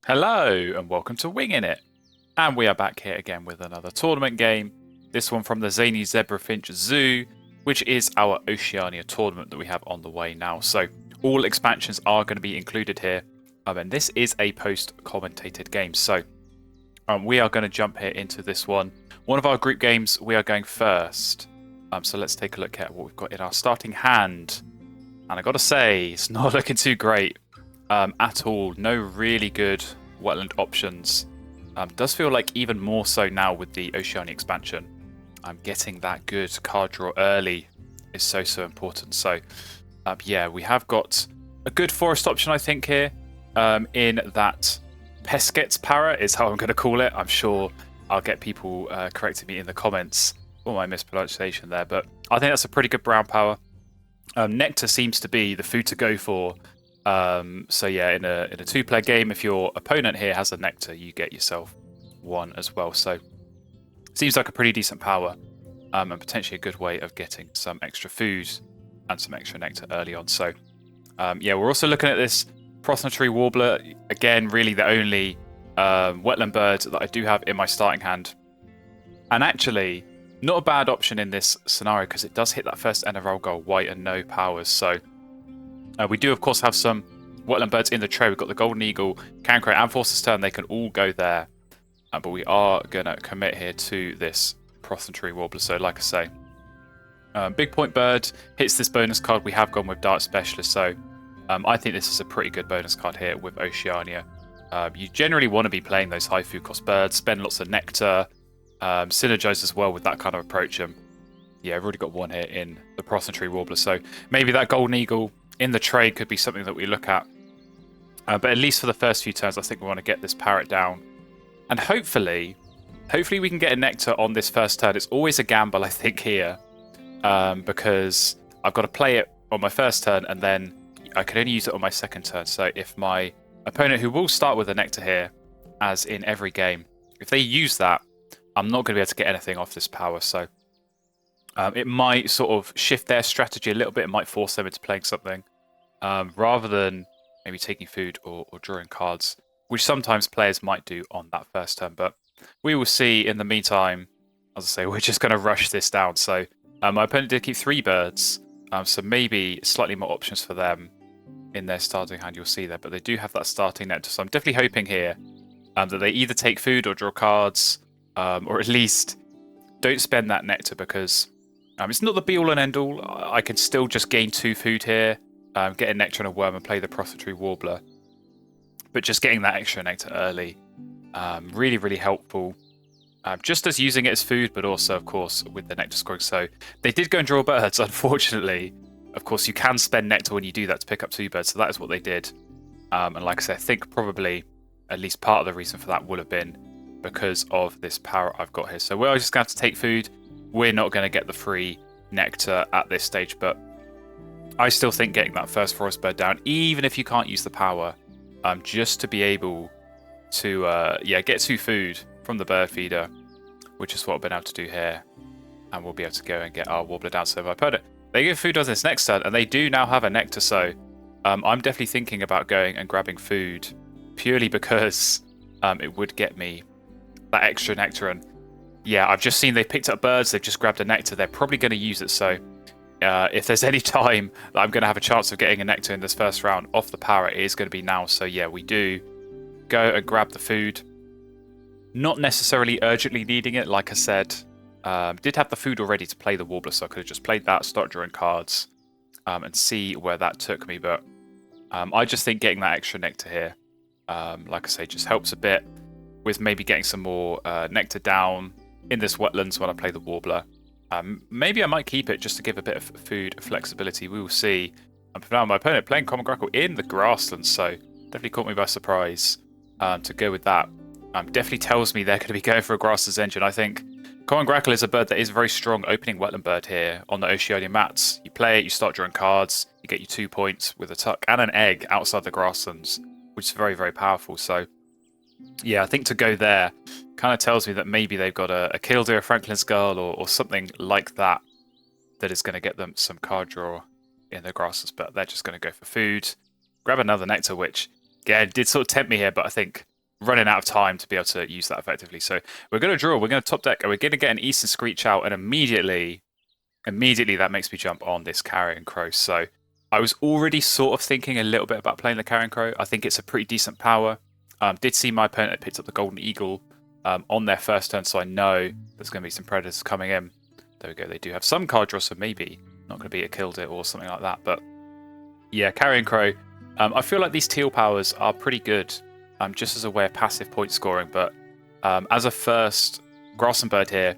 Hello and welcome to Wingin It. And we are back here again with another tournament game. This one from the Zany Zebrafinch Zoo, which is our Oceania tournament that we have on the way now. So all expansions are going to be included here. And this is a post-commentated game. So we are going to jump here into this one. One of our group games, we are going first. So let's take a look at what we've got in our starting hand. And I got to say, it's not looking too great. At all. No really good wetland options. Does feel like even more so now with the Oceania expansion. Getting that good card draw early is so important. So yeah, we have got a good forest option I think here. In that Peskets Parrot is how I'm going to call it. I'm sure I'll get people correcting me in the comments for my mispronunciation there. But I think that's a pretty good brown power. Nectar seems to be the food to go for. So yeah, in a two-player game, if your opponent here has a nectar, you get yourself one as well. So seems like a pretty decent power, and potentially a good way of getting some extra food and some extra nectar early on. So yeah, we're also looking at this Prothonotary Warbler. Again, really the only wetland bird that I do have in my starting hand. And actually, not a bad option in this scenario because it does hit that first end of roll goal, white and no powers. So we do, of course, have some wetland birds in the tray. We've got the Golden Eagle, Cancro, and Force's Turn. They can all go there. But we are going to commit here to this Prothonotary Warbler. So, like I say, Big Point Bird hits this bonus card. We have gone with Dart Specialist. So, I think this is a pretty good bonus card here with Oceania. You generally want to be playing those high food cost birds, spend lots of nectar, synergize as well with that kind of approach. Yeah, I've already got one here in the Prothonotary Warbler. So, maybe that Golden Eagle in the trade could be something that we look at. But at least for the first few turns, I think we want to get this parrot down. And hopefully we can get a nectar on this first turn. It's always a gamble, I think, here. Because I've got to play it on my first turn, and then I can only use it on my second turn. So if my opponent, who will start with a nectar here, as in every game, if they use that, I'm not going to be able to get anything off this power. So it might sort of shift their strategy a little bit. It might force them into playing something rather than maybe taking food or drawing cards, which sometimes players might do on that first turn. But we will see in the meantime. As I say, we're just going to rush this down. So my opponent did keep 3 birds, so maybe slightly more options for them in their starting hand. You'll see there, but they do have that starting nectar. So I'm definitely hoping here that they either take food or draw cards, or at least don't spend that nectar because it's not the be-all and end-all. I can still just gain 2 food here, get a nectar and a worm and play the Prothonotary Warbler. But just getting that extra nectar early, really helpful. Just as using it as food, but also, of course, with the nectar scoring. So they did go and draw birds, unfortunately. Of course, you can spend nectar when you do that to pick up 2 birds, so that is what they did. And like I said, I think probably at least part of the reason for that would have been because of this parrot I've got here. So we're just going to have to take food. We're not going to get the free nectar at this stage, but I still think getting that first forest bird down, even if you can't use the power, just to be able to get 2 food from the bird feeder, which is what I've been able to do here, and we'll be able to go and get our warbler down. So my opponent, they give food on this next turn, and they do now have a nectar. So I'm definitely thinking about going and grabbing food purely because it would get me that extra nectar. And yeah, I've just seen they've picked up birds, they've just grabbed a nectar. They're probably going to use it. So if there's any time that I'm going to have a chance of getting a nectar in this first round off the parrot, it is going to be now. So yeah, we do go and grab the food. Not necessarily urgently needing it, like I said. Did have the food already to play the Warbler, so I could have just played that, start drawing cards, and see where that took me. But I just think getting that extra nectar here, like I say, just helps a bit with maybe getting some more nectar down in this wetlands when I play the Warbler. Maybe I might keep it just to give a bit of food flexibility. We will see. Now my opponent playing Common Grackle in the grasslands, so definitely caught me by surprise to go with that. Definitely tells me they're going to be going for a grasslands engine. I think Common Grackle is a bird that is a very strong opening wetland bird here on the Oceania mats. You play it, you start drawing cards, you get your 2 points with a tuck and an egg outside the grasslands, which is very powerful. So yeah, I think to go there kind of tells me that maybe they've got a Killdeer, a Franklin's Girl, or something like that is going to get them some card draw in the grasses. But they're just going to go for food, grab another nectar, which again did sort of tempt me here, but I think running out of time to be able to use that effectively. So we're going to draw. We're going to top deck, and we're going to get an Eastern Screech out, and immediately that makes me jump on this Carrion Crow. So I was already sort of thinking a little bit about playing the Carrion Crow. I think it's a pretty decent power. Did see my opponent picked up the Golden Eagle on their first turn, so I know there's going to be some Predators coming in. There we go. They do have some card draw, so maybe not going to be a Killed It or something like that. But yeah, Carrion Crow. I feel like these teal powers are pretty good. Just as a way of passive point scoring, but as a first Grassland Bird here,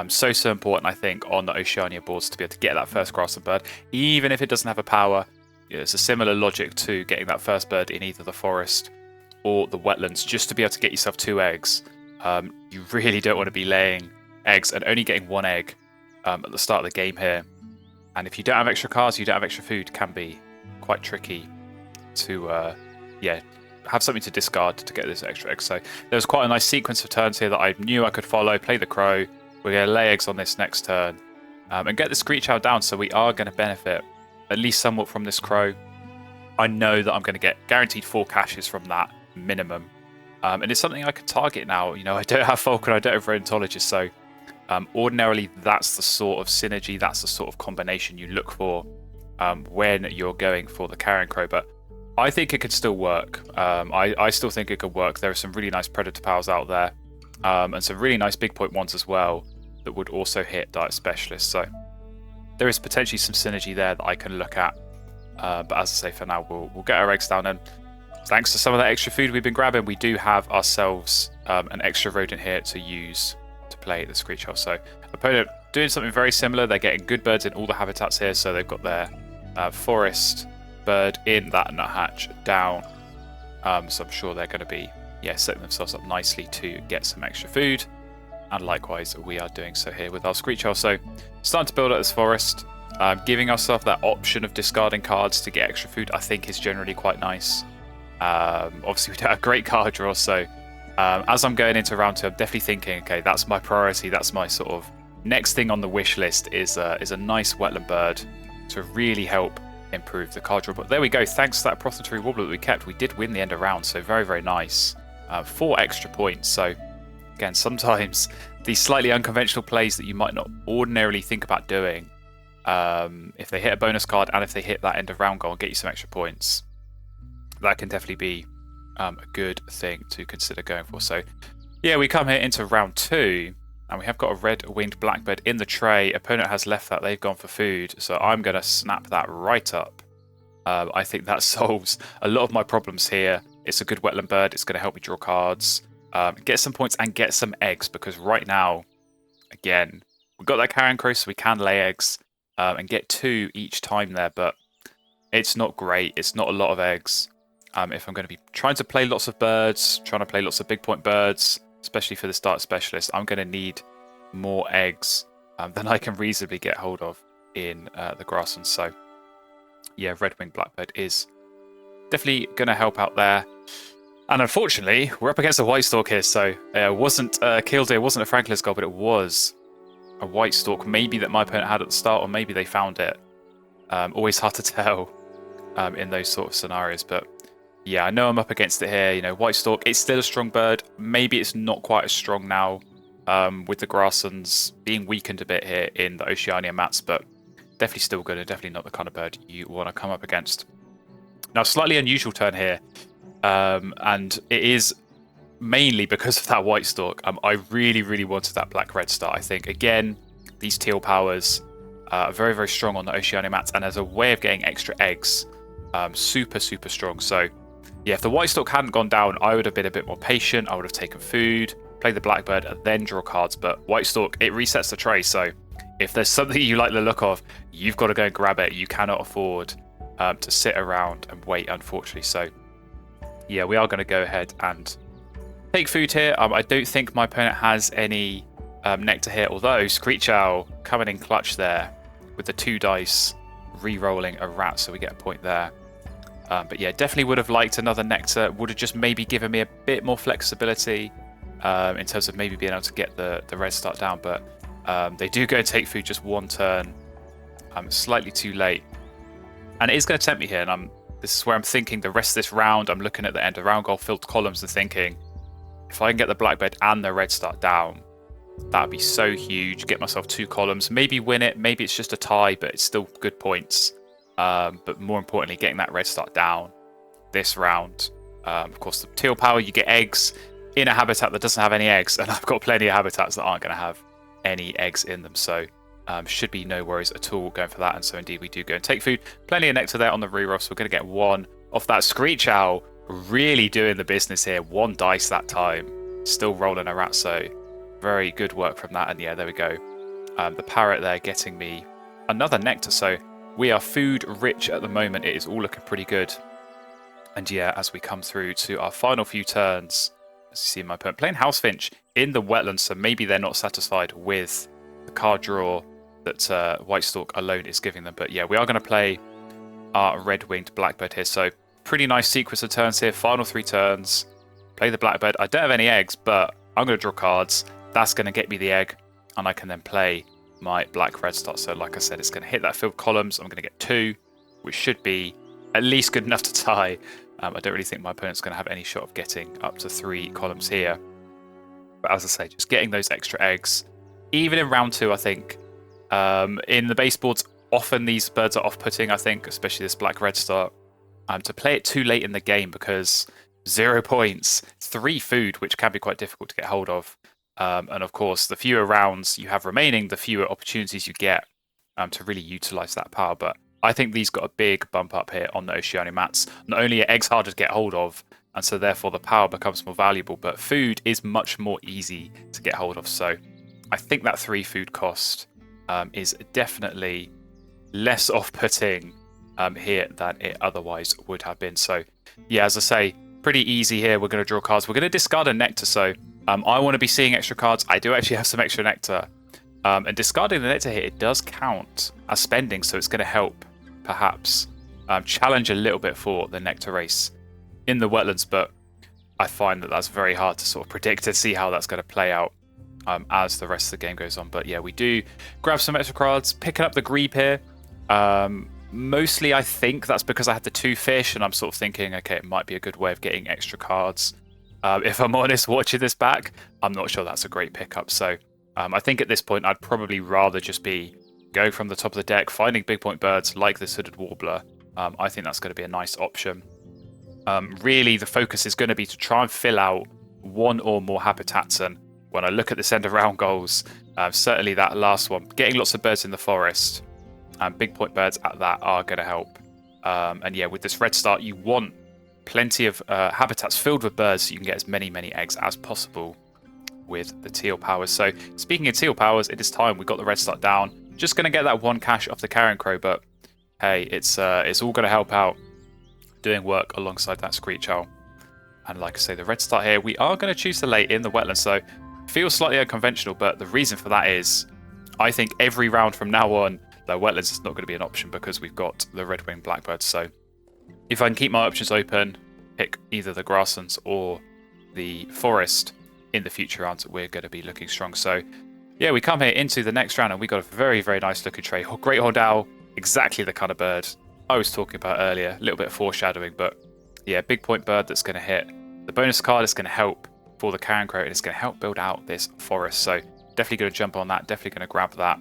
so important, I think, on the Oceania boards to be able to get that first Grassland Bird, even if it doesn't have a power. It's a similar logic to getting that first bird in either the forest or the wetlands, just to be able to get yourself 2 eggs. You really don't want to be laying eggs and only getting 1 egg at the start of the game here. And if you don't have extra cards, you don't have extra food, can be quite tricky to, have something to discard to get this extra egg. So there was quite a nice sequence of turns here that I knew I could follow, play the Crow. We're going to lay eggs on this next turn and get the Screech Owl down, so we are going to benefit at least somewhat from this Crow. I know that I'm going to get guaranteed 4 caches from that minimum. And it's something I can target now. You know, I don't have Falcon, I don't have Rodentologist, so ordinarily that's the sort of synergy, that's the sort of combination you look for when you're going for the Carrion Crow. But I think it could still work. I still think it could work. There are some really nice Predator powers out there, and some really nice big point ones as well that would also hit Diet Specialists. So there is potentially some synergy there that I can look at. But as I say, for now, we'll get our eggs down. And thanks to some of that extra food we've been grabbing, we do have ourselves an extra rodent here to use to play the Screech Owl. So opponent doing something very similar. They're getting good birds in all the habitats here. So they've got their forest bird in that nuthatch down, so I'm sure they're going to be setting themselves up nicely to get some extra food, and likewise we are doing so here with our Screech Owl. So starting to build up this forest, giving ourselves that option of discarding cards to get extra food, I think is generally quite nice. Obviously we don't have great card draw, so as I'm going into round 2, I'm definitely thinking, okay, that's my priority, that's my sort of next thing on the wish list is a nice wetland bird to really help improve the card draw. But there we go, thanks to that Prothonotary Warbler that we kept, we did win the end of round, so very, very nice. 4 extra points. So again, sometimes these slightly unconventional plays that you might not ordinarily think about doing, if they hit a bonus card and if they hit that end of round goal and get you some extra points, that can definitely be a good thing to consider going for. So yeah, we come here into round 2 and we have got a red-winged blackbird in the tray. Opponent has left that, they've gone for food, so I'm going to snap that right up. I think that solves a lot of my problems here. It's a good wetland bird, it's going to help me draw cards, get some points and get some eggs, because right now, again, we've got that Carrion Crow, so we can lay eggs and get 2 each time there, but it's not great, it's not a lot of eggs. If I'm going to be trying to play lots of birds, trying to play lots of big point birds, especially for the Start Specialist, I'm going to need more eggs than I can reasonably get hold of in the grasslands. So yeah, red-winged blackbird is definitely going to help out there. And unfortunately, we're up against a white stork here, so it wasn't killed here, it wasn't a Franklin's goal, but it was a white stork, maybe that my opponent had at the start, or maybe they found it. Always hard to tell in those sort of scenarios, but yeah, I know I'm up against it here. You know, white stork, it's still a strong bird. Maybe it's not quite as strong now with the grasslands being weakened a bit here in the Oceania mats, but definitely still good and definitely not the kind of bird you want to come up against. Now, slightly unusual turn here, and it is mainly because of that white stork. I really, really wanted that black-red star. I think, again, these teal powers are very, very strong on the Oceania mats, and as a way of getting extra eggs, super, super strong. So yeah, if the white stork hadn't gone down, I would have been a bit more patient. I would have taken food, played the blackbird, and then draw cards. But white stork, it resets the tray. So if there's something you like the look of, you've got to go and grab it. You cannot afford to sit around and wait, unfortunately. So yeah, we are going to go ahead and take food here. I don't think my opponent has any nectar here, although Screech Owl coming in clutch there with the 2 dice, re-rolling a rat, so we get a point there. But yeah, definitely would have liked another nectar. Would have just maybe given me a bit more flexibility in terms of maybe being able to get the red start down. But they do go and take food just 1 turn. Slightly too late. And it is going to tempt me here. And this is where I'm thinking the rest of this round. I'm looking at the end of round goal filled columns and thinking, If I can get the blackbird and the red start down, that'd be so huge. Get myself 2 columns, maybe win it. Maybe it's just a tie, but it's still good points. But more importantly, getting that red start down this round. Of course, the teal power, you get eggs in a habitat that doesn't have any eggs, and I've got plenty of habitats that aren't going to have any eggs in them, so should be no worries at all going for that. And so indeed we do go and take food. Plenty of nectar there on the reroll, so we're going to get 1 off that screech owl. Really doing the business here. 1 dice that time, still rolling a rat, so very good work from that. And yeah, there we go. The parrot there getting me another nectar, so we are food rich at the moment. It is all looking pretty good. And yeah, as we come through to our final few turns, as you see my opponent playing Housefinch in the wetlands, so maybe they're not satisfied with the card draw that White Stork alone is giving them. But yeah, we are going to play our red-winged blackbird here, so pretty nice sequence of turns here. Final 3 turns, play the blackbird. I don't have any eggs, but I'm going to draw cards. That's going to get me the egg, and I can then play my black red start. So like I said, it's going to hit that filled columns. I'm going to get 2, which should be at least good enough to tie. I don't really think my opponent's going to have any shot of getting up to 3 columns here. But as I say, just getting those extra eggs. Even in round 2, I think, in the base boards, often these birds are off-putting, I think, especially this black red start. To play it too late in the game because 0 points, 3 food, which can be quite difficult to get hold of. And of course, the fewer rounds you have remaining, the fewer opportunities you get to really utilize that power. But I think these got a big bump up here on the Oceania mats. Not only are eggs harder to get hold of, and so therefore the power becomes more valuable, but food is much more easy to get hold of. So I think that 3 food cost is definitely less off-putting here than it otherwise would have been. So yeah, as I say, pretty easy here. We're going to draw cards. We're going to discard a nectar, so I want to be seeing extra cards. I do actually have some extra nectar, and discarding the nectar here, it does count as spending, so it's going to help perhaps challenge a little bit for the nectar race in the wetlands, but I find that that's very hard to sort of predict and see how that's going to play out as the rest of the game goes on. But yeah, we do grab some extra cards, picking up the Grebe here. Mostly I think that's because I had the 2 fish, and I'm sort of thinking, okay, it might be a good way of getting extra cards. If I'm honest, watching this back, I'm not sure that's a great pickup. So I think at this point, I'd probably rather just be going from the top of the deck, finding big point birds like this hooded warbler. I think that's going to be a nice option. Really, the focus is going to be to try and fill out 1 or more habitats. And when I look at this end of round goals, certainly that last one, getting lots of birds in the forest, big point birds at that are going to help. And yeah, with this red start, you want plenty of habitats filled with birds so you can get as many eggs as possible with the teal powers. So speaking of teal powers, it is time. We got the red start down. Just going to get that 1 cash off the carrion crow, but hey, it's all going to help out doing work alongside that screech owl. And like I say, the red start here, we are going to choose the late in the wetlands, so feels slightly unconventional, but the reason for that is I think every round from now on, the wetlands is not going to be an option because we've got the red-winged blackbird. So if I can keep my options open, pick either the grasslands or the forest in the future rounds, we're going to be looking strong. So yeah, we come here into the next round and we got a very nice looking tray. Great horned owl, exactly the kind of bird I was talking about earlier. A little bit of foreshadowing, but yeah, big point bird that's going to hit. The bonus card is going to help for the carrion crow, and it's going to help build out this forest. So definitely going to jump on that, definitely going to grab that.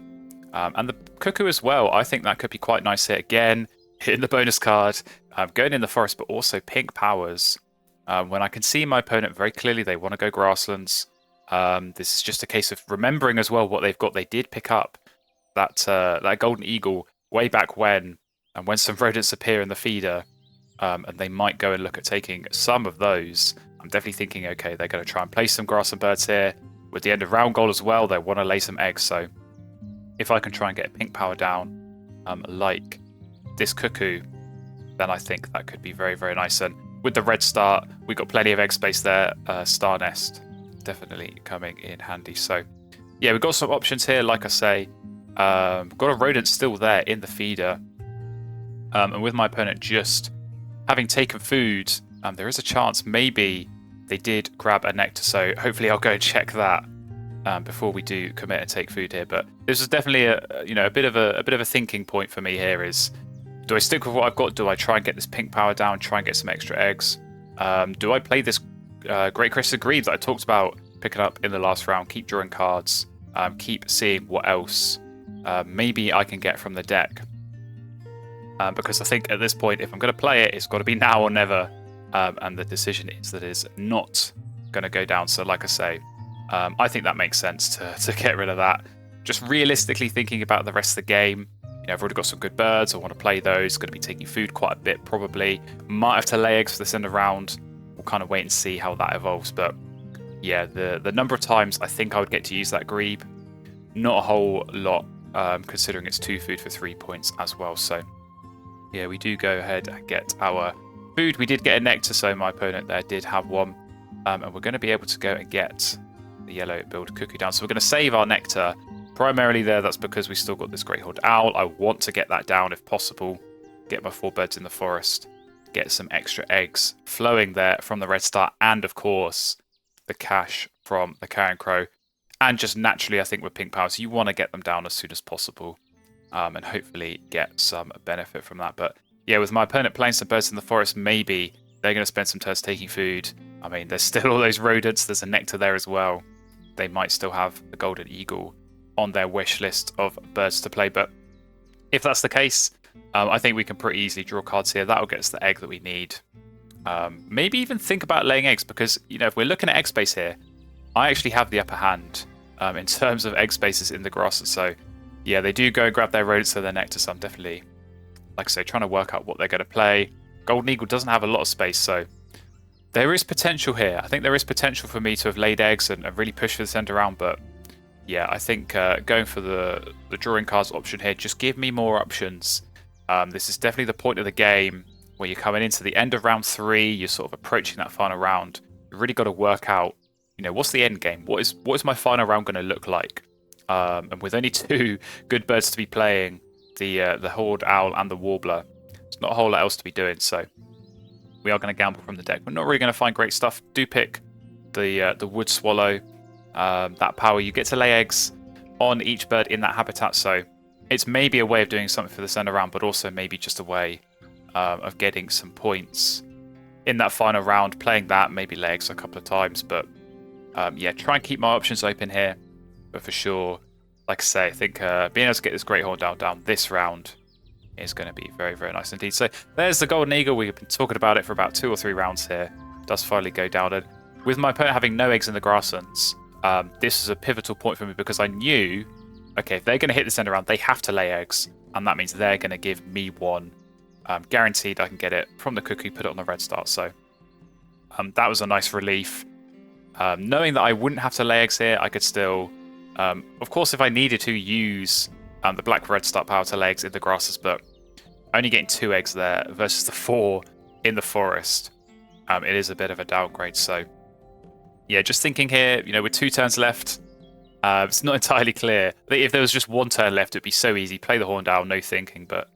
And the cuckoo as well, I think that could be quite nice here. Again, hitting the bonus card, going in the forest, but also pink powers. When I can see my opponent very clearly, they want to go grasslands. This is just a case of remembering as well what they've got. They did pick up that golden eagle way back when, and when some rodents appear in the feeder, and they might go and look at taking some of those. I'm definitely thinking, okay, they're going to try and place some grassland birds here. With the end of round goal as well, they want to lay some eggs. So if I can try and get a pink power down, like this cuckoo, then I think that could be very nice. And with the red start, we've got plenty of egg space there. Star nest definitely coming in handy. So yeah, we've got some options here. Like I say, got a rodent still there in the feeder. And with my opponent just having taken food, there is a chance maybe they did grab a nectar. So hopefully I'll go and check that before we do commit and take food here. But this is definitely a bit of a thinking point for me here is, do I stick with what I've got? Do I try and get this pink power down, try and get some extra eggs? Do I play this Great Crested Grebe that I talked about picking up in the last round. Keep drawing cards. Keep seeing what else maybe I can get from the deck. Because I think at this point, if I'm going to play it, it's got to be now or never. And the decision is that it's not going to go down. So like I say, I think that makes sense to get rid of that. Just realistically thinking about the rest of the game, you know, I've already got some good birds. I want to play those. Going to be taking food quite a bit probably. Might have to lay eggs for this end of round. We'll kind of wait and see how that evolves. But yeah, the number of times I think I would get to use that grebe, not a whole lot, considering it's 2 food for 3 points as well. So yeah, we do go ahead and get our food. We did get a nectar, so my opponent there did have one. And we're going to be able to go and get the yellow-billed cuckoo down. So we're going to save our nectar. Primarily there, that's because we still got this great horned owl. I want to get that down if possible. Get my 4 birds in the forest. Get some extra eggs flowing there from the red star. And of course, the cash from the carrion crow. And just naturally, I think with pink powers, you want to get them down as soon as possible. And hopefully get some benefit from that. But yeah, with my opponent playing some birds in the forest, maybe they're going to spend some turns taking food. I mean, there's still all those rodents. There's a nectar there as well. They might still have the golden eagle on their wish list of birds to play. But if that's the case, I think we can pretty easily draw cards here. That'll get us the egg that we need. Maybe even think about laying eggs because, you know, if we're looking at egg space here, I actually have the upper hand in terms of egg spaces in the grasses. So yeah, they do go and grab their rodents for their nectar. So I'm definitely, like I say, trying to work out what they're going to play. Golden eagle doesn't have a lot of space, so there is potential here. I think there is potential for me to have laid eggs and really push for this end around, but yeah, I think going for the drawing cards option here, just give me more options. This is definitely the point of the game where you're coming into the end of round 3, you're sort of approaching that final round. You've really got to work out, you know, what's the end game? What is my final round going to look like? And with only 2 good birds to be playing, the horned owl and the warbler, there's not a whole lot else to be doing, so we are going to gamble from the deck. We're not really going to find great stuff. Do pick the wood swallow. That power, you get to lay eggs on each bird in that habitat, so it's maybe a way of doing something for the end around, but also maybe just a way of getting some points in that final round, playing that, maybe lay eggs a couple of times, but yeah, try and keep my options open here, but for sure, like I say, I think being able to get this great horned owl down this round is going to be very, very nice indeed. So there's the golden eagle. We've been talking about it for about 2 or 3 rounds here. It does finally go down, and with my opponent having no eggs in the grasslands, this is a pivotal point for me because I knew, okay, if they're going to hit this end around, they have to lay eggs, and that means they're going to give me one. Guaranteed I can get it from the cuckoo, put it on the red star. So that was a nice relief. Knowing that I wouldn't have to lay eggs here, I could still, of course, if I needed to, use the black red star power to lay eggs in the grasses, but only getting 2 eggs there versus the 4 in the forest, it is a bit of a downgrade. So yeah, just thinking here, you know, with 2 turns left, it's not entirely clear. If there was just 1 turn left, it'd be so easy. Play the horned owl, no thinking. But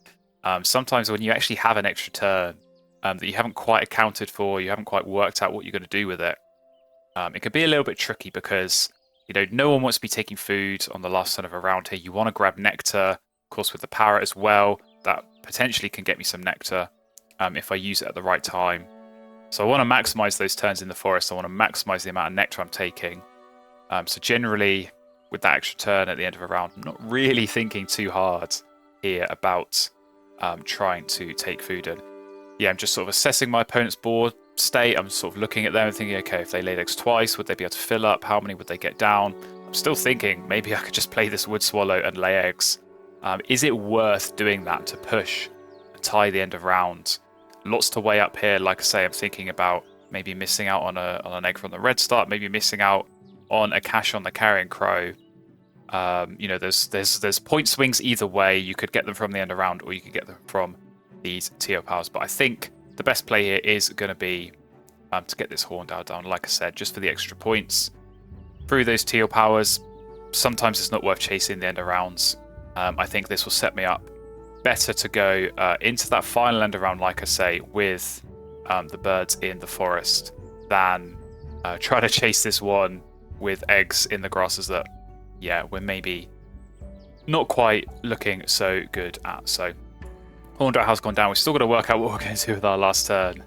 sometimes when you actually have an extra turn that you haven't quite accounted for, you haven't quite worked out what you're going to do with it, it could be a little bit tricky because, you know, no one wants to be taking food on the last turn of a round here. You want to grab nectar, of course, with the parrot as well. That potentially can get me some nectar if I use it at the right time. So I want to maximize those turns in the forest. I want to maximize the amount of nectar I'm taking. So generally, with that extra turn at the end of a round, I'm not really thinking too hard here about trying to take food. And yeah, I'm just sort of assessing my opponent's board state. I'm sort of looking at them and thinking, okay, if they laid eggs twice, would they be able to fill up? How many would they get down? I'm still thinking maybe I could just play this wood swallow and lay eggs. Is it worth doing that to push and tie the end of round? Lots to weigh up here. Like I say, I'm thinking about maybe missing out on an egg from the red start, maybe missing out on a cash on the carrion crow. You know, there's point swings either way. You could get them from the end of round, or you could get them from these TO powers. But I think the best play here is going to be to get this horned owl down. Like I said, just for the extra points through those TO powers. Sometimes it's not worth chasing the end of rounds. I think this will set me up better to go into that final end of round, like I say, with the birds in the forest than try to chase this one with eggs in the grasses that, yeah, we're maybe not quite looking so good at. So horned owl has gone down. We've still got to work out what we're going to do with our last turn.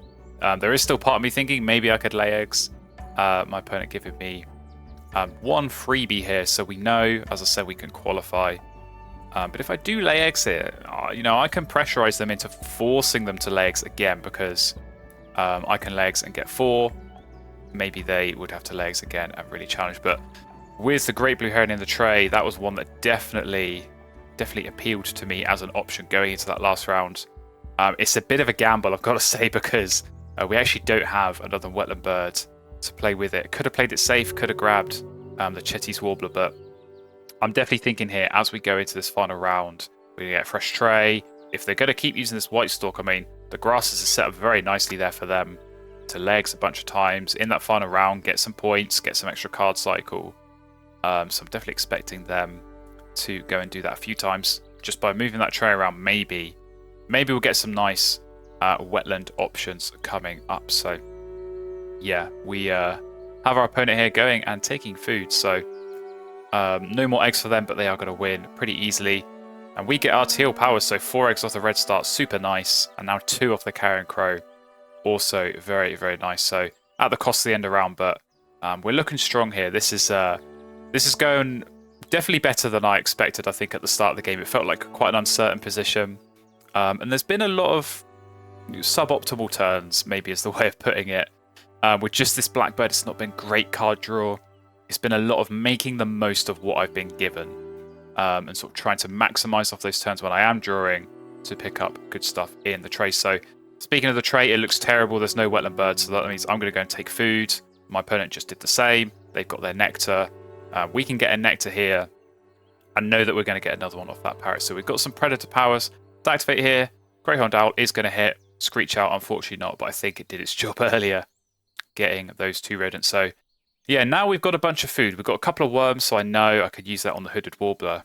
There is still part of me thinking maybe I could lay eggs. My opponent giving me one freebie here, so we know, as I said, we can qualify. But if I do lay eggs here, you know, I can pressurize them into forcing them to lay eggs again, because I can lay eggs and get 4. Maybe they would have to lay eggs again and really challenge. But with the Great Blue Heron in the tray, that was one that definitely appealed to me as an option going into that last round. It's a bit of a gamble, I've got to say, because we actually don't have another wetland bird to play with it. Could have played it safe, could have grabbed the Chetty's Warbler, but I'm definitely thinking here, as we go into this final round, we're going to get a fresh tray. If they're going to keep using this white stalk, I mean, the grasses are set up very nicely there for them to lay eggs a bunch of times. In that final round, get some points, get some extra card cycle. So I'm definitely expecting them to go and do that a few times. Just by moving that tray around, maybe we'll get some nice wetland options coming up. So yeah, we have our opponent here going and taking food. So no more eggs for them, but they are going to win pretty easily. And we get our teal powers, so 4 eggs off the red start, super nice. And now 2 off the carrion crow, also very, very nice. So at the cost of the end of round, but we're looking strong here. This is going definitely better than I expected, I think, at the start of the game. It felt like quite an uncertain position. And there's been a lot of suboptimal turns, maybe is the way of putting it. With just this blackbird, it's not been great card draw. It's been a lot of making the most of what I've been given. And sort of trying to maximize off those turns when I am drawing to pick up good stuff in the tray. So speaking of the tray, it looks terrible. There's no wetland bird, so that means I'm going to go and take food. My opponent just did the same. They've got their nectar. We can get a nectar here and know that we're going to get another one off that parrot. So we've got some predator powers to activate here. Greyhound Owl is going to hit. Screech Out, unfortunately not, but I think it did its job earlier, getting those 2 rodents. So yeah, now we've got a bunch of food. We've got a couple of worms, so I know I could use that on the hooded warbler.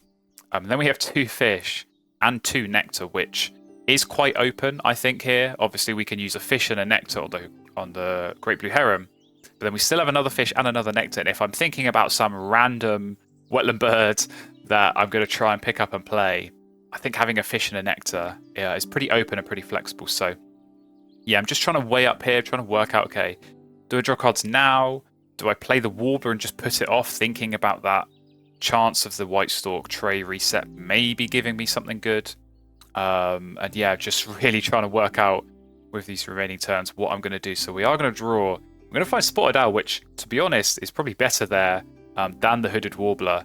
And then we have 2 fish and 2 nectar, which is quite open, I think, here. Obviously, we can use a fish and a nectar on the Great Blue Heron. But then we still have another fish and another nectar. And if I'm thinking about some random wetland bird that I'm going to try and pick up and play, I think having a fish and a nectar is pretty open and pretty flexible. So yeah, I'm just trying to weigh up here, trying to work out, okay, do I draw cards now? Do I play the warbler and just put it off, thinking about that chance of the white stalk tray reset maybe giving me something good? And yeah, just really trying to work out with these remaining turns what I'm going to do. So we are going to draw. I'm going to find Spotted Owl, which, to be honest, is probably better there than the hooded warbler.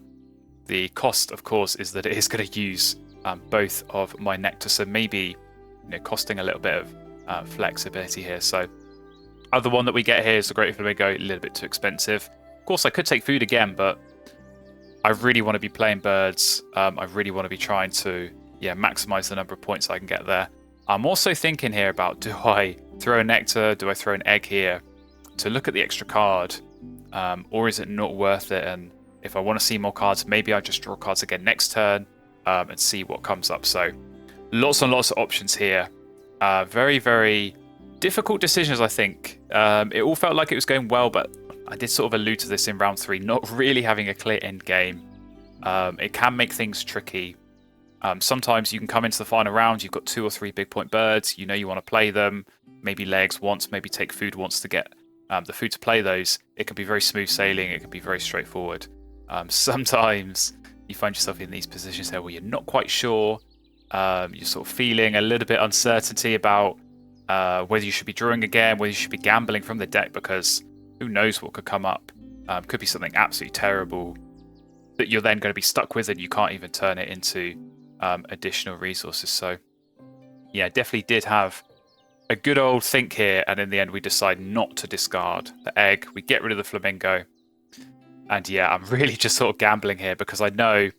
The cost, of course, is that it is going to use both of my nectar, so maybe costing a little bit of flexibility here. So other one that we get here is the Great Flamingo, a little bit too expensive. Of course, I could take food again, but I really want to be playing birds. I really want to be trying to maximize the number of points I can get there. I'm also thinking here about, do I throw a nectar? Do I throw an egg here to look at the extra card? Or is it not worth it? And if I want to see more cards, maybe I just draw cards again next turn and see what comes up. So lots and lots of options here. Very, very difficult decisions, I think. It all felt like it was going well, but I did sort of allude to this in round 3, not really having a clear end game. It can make things tricky. Sometimes you can come into the final round, you've got 2 or 3 big point birds, you want to play them, maybe legs once, maybe take food once to get the food to play those. It can be very smooth sailing, it can be very straightforward. Sometimes you find yourself in these positions here where you're not quite sure, you're sort of feeling a little bit uncertainty about whether you should be drawing again, whether you should be gambling from the deck, because who knows what could come up. Could be something absolutely terrible that you're then going to be stuck with and you can't even turn it into additional resources. So yeah, definitely did have a good old think here, and in the end we decide not to discard the egg. We get rid of the flamingo, and yeah, I'm really just sort of gambling here because I know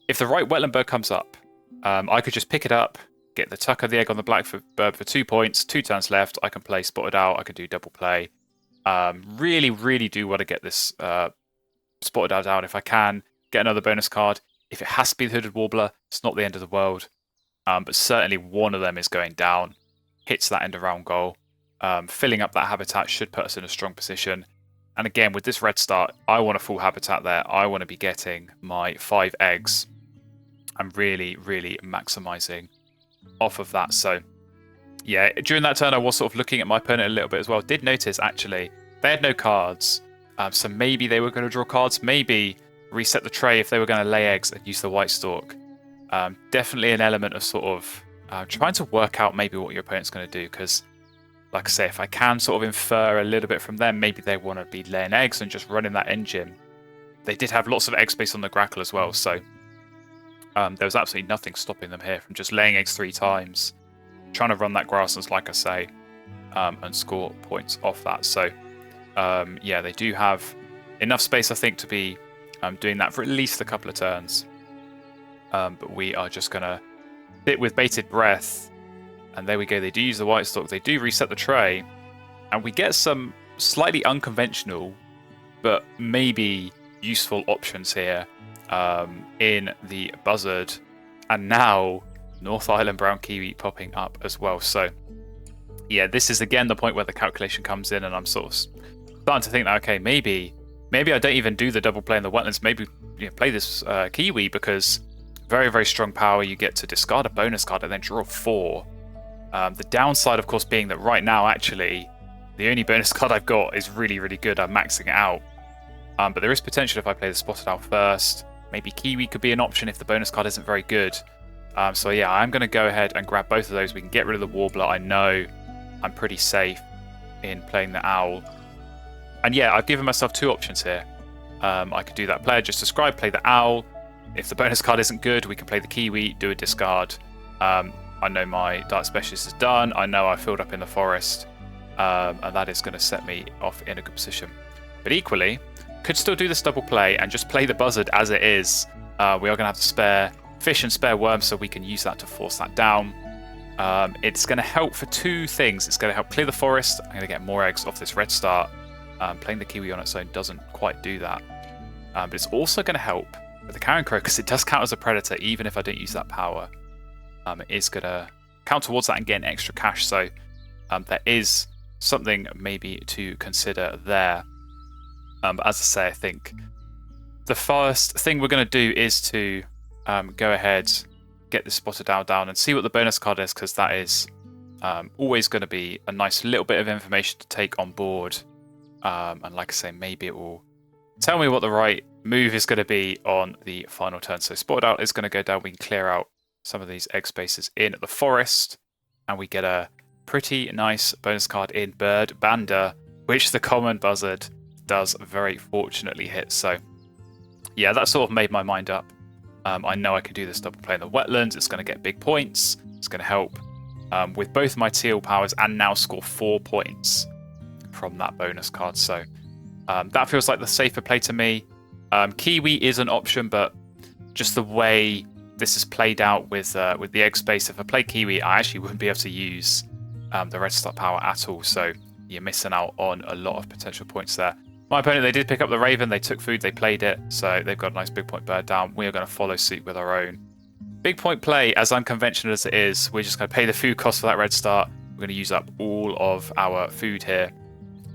if the right wetland bird comes up, I could just pick it up, get the tuck of the egg on the black bird for 2 points, 2 turns left, I can play Spotted Owl, I can do double play. Really, really do want to get this Spotted Owl down if I can, get another bonus card. If it has to be the hooded warbler, it's not the end of the world. But certainly one of them is going down. Hits that end of round goal. Filling up that habitat should put us in a strong position. And again, with this red start, I want a full habitat there. I want to be getting my 5 eggs. I'm really, really maximizing off of that. So yeah, during that turn, I was sort of looking at my opponent a little bit as well. Did notice, actually, they had no cards. So maybe they were going to draw cards. Maybe reset the tray if they were going to lay eggs and use the white stalk. Definitely an element of sort of trying to work out maybe what your opponent's going to do. Because, like I say, if I can sort of infer a little bit from them, maybe they want to be laying eggs and just running that engine. They did have lots of egg space on the Grackle as well. So there was absolutely nothing stopping them here from just laying eggs 3 times. Trying to run that grasslands, like I say, and score points off that. So, yeah, they do have enough space, I think, to be doing that for at least a couple of turns. But we are just going to sit with bated breath. And there we go. They do use the white stalk. They do reset the tray. And we get some slightly unconventional, but maybe useful options here in the buzzard. And now North Island brown kiwi popping up as well. So, yeah, this is again the point where the calculation comes in, and I'm sort of starting to think that, okay, maybe I don't even do the double play in the wetlands. Maybe play this kiwi, because very, very strong power. You get to discard a bonus card and then draw 4. The downside, of course, being that right now, actually, the only bonus card I've got is really, really good. I'm maxing it out. But there is potential if I play the Spotted Owl first. Maybe Kiwi could be an option if the bonus card isn't very good. So yeah, I'm going to go ahead and grab both of those. We can get rid of the Warbler. I know I'm pretty safe in playing the Owl. And yeah, I've given myself 2 options here. I could do that player just described, play the Owl. If the bonus card isn't good, we can play the Kiwi, do a discard. I know my Dark Specialist is done. I know I filled up in the forest. And that is going to set me off in a good position. But equally, could still do this double play and just play the buzzard as it is. We are going to have to spare fish and spare worms, so we can use that to force that down. It's going to help for 2 things. It's going to help clear the forest. I'm going to get more eggs off this red start. Playing the Kiwi on its own doesn't quite do that. But it's also going to help with the Carrion Crow, because it does count as a predator even if I don't use that power. It is going to count towards that and get an extra cash. So there is something maybe to consider there. But as I say, I think the first thing we're going to do is to go ahead, get this Spotted Owl down and see what the bonus card is, because that is always going to be a nice little bit of information to take on board. And like I say, maybe it will tell me what the right move is going to be on the final turn. So Spotted Owl is going to go down. We can clear out some of these egg spaces in the forest, and we get a pretty nice bonus card in Bird Bander, which the common buzzard does very fortunately hit. So yeah, that sort of made my mind up. I know I can do this double play in the wetlands. It's going to get big points. It's going to help with both my teal powers and now score 4 points from that bonus card. So that feels like the safer play to me. Kiwi is an option, but just the way this is played out with the egg space, if I play Kiwi, I actually wouldn't be able to use the red star power at all. So you're missing out on a lot of potential points there. My opponent, they did pick up the Raven. They took food. They played it. So they've got a nice big point bird down. We are going to follow suit with our own big point play. As unconventional as it is, we're just going to pay the food cost for that red start. We're going to use up all of our food here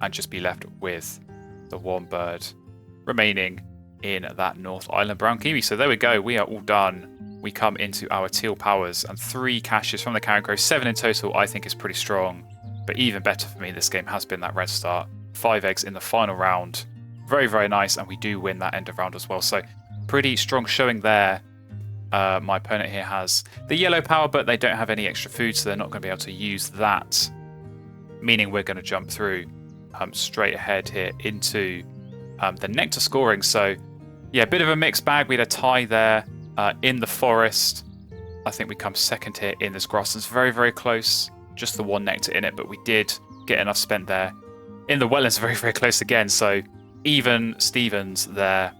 and just be left with the 1 bird remaining in that North Island brown kiwi. So there we go. We are all done. We come into our teal powers and 3 caches from the Carrion Crow. 7 in total, I think, is pretty strong. But even better for me, this game has been that red start. 5 eggs in the final round. Very, very nice. And we do win that end of round as well. So pretty strong showing there. My opponent here has the yellow power, but they don't have any extra food, so they're not going to be able to use that. Meaning we're going to jump through straight ahead here into the nectar scoring. So yeah, a bit of a mixed bag. We had a tie there in the forest. I think we come second here in this grasslands. Very, very close. Just the 1 nectar in it, but we did get enough spent there. In the wetlands, very, very close again. So even Stevens there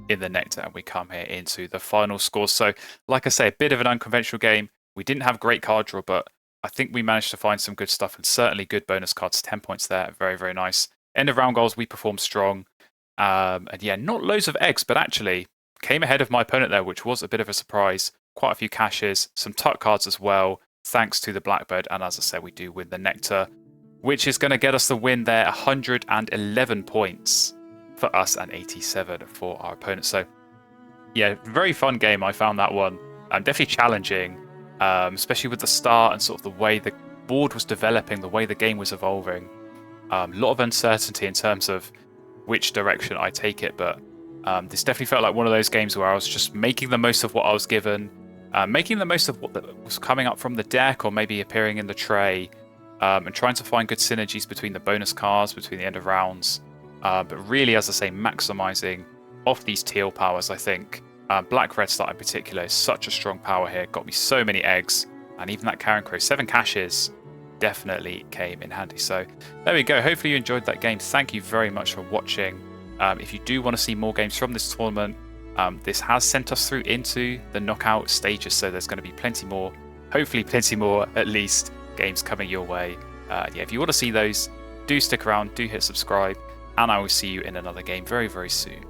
in the nectar, and we come here into the final score. So like I say, a bit of an unconventional game. We didn't have great card draw, but I think we managed to find some good stuff and certainly good bonus cards. 10 points there. Very, very nice. End of round goals, we performed strong. And yeah, not loads of eggs, but actually came ahead of my opponent there, which was a bit of a surprise. Quite a few caches, some tuck cards as well, thanks to the Blackbird. And as I said, we do win the nectar, which is going to get us the win there. 111 points for us and 87 for our opponent. So yeah, very fun game. I found that one definitely challenging, especially with the start and sort of the way the board was developing, the way the game was evolving. A lot of uncertainty in terms of which direction I take it, but this definitely felt like one of those games where I was just making the most of what I was given, making the most of what was coming up from the deck or maybe appearing in the tray, and trying to find good synergies between the bonus cards, between the end of rounds, but really, as I say, maximizing off these teal powers. I think Black-Red Start in particular is such a strong power here, got me so many eggs, and even that Karen Crow, 7 caches, definitely came in handy. So there we go. Hopefully you enjoyed that game. Thank you very much for watching. If you do want to see more games from this tournament, this has sent us through into the knockout stages, so there's going to be plenty more, hopefully plenty more at least, games coming your way. Yeah, if you want to see those, do stick around, do hit subscribe, and I will see you in another game very, very soon.